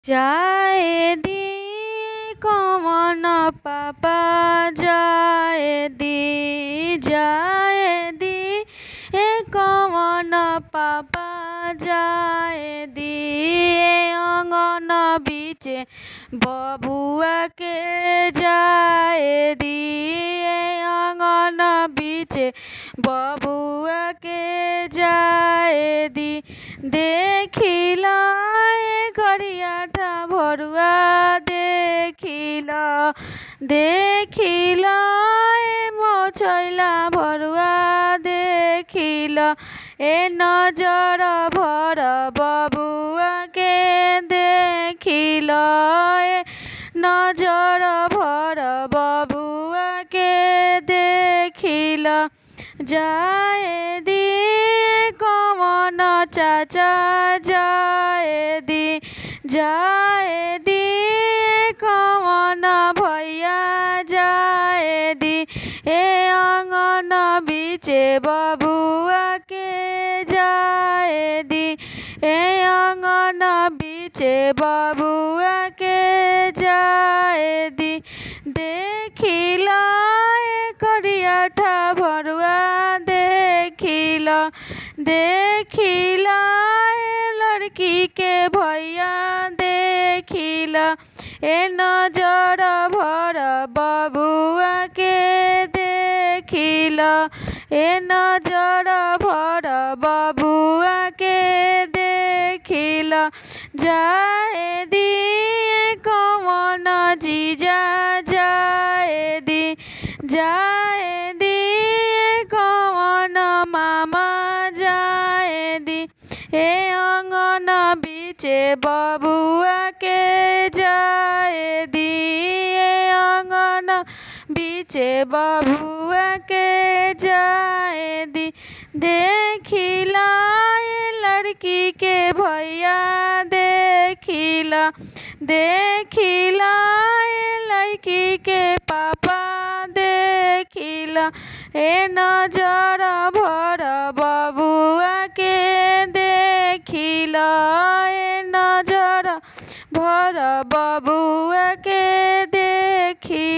जाए दी कौन पापा जाए दी कौन पापा जाए दी अंगन बीचे बबुआ के जाए दी अंगन बीचे बबुआ के जाए दी देखिला करियाठा भरुआ देखिला मोछैला भरुआ देखिला नजर भर बबुआ के देखिला नजर भर बबुआ के देखिला जाए दी कौन चाचा जाए दी कौन भैया जाए दी अंगन बीचे बबुआ के जाए दी अंगन बीचे बबुआ के जाए दी देखिला करियाठा भरुआ देखिला लड़की के भैया देखिला नजर भर बबुआ के देखिला नजर भर बबुआ के देखिला जाए दी कौन जीजा जाए दी कौन मामा जाए दी अंगन बीचे बबुआ के जाए दी अंगन बीचे बबुआ के जाए दी देखिला लड़की के भैया देखिला लड़की के पापा देखिला नजर भर बबुआ के देखिला नजर भर बबुआ के देखिला।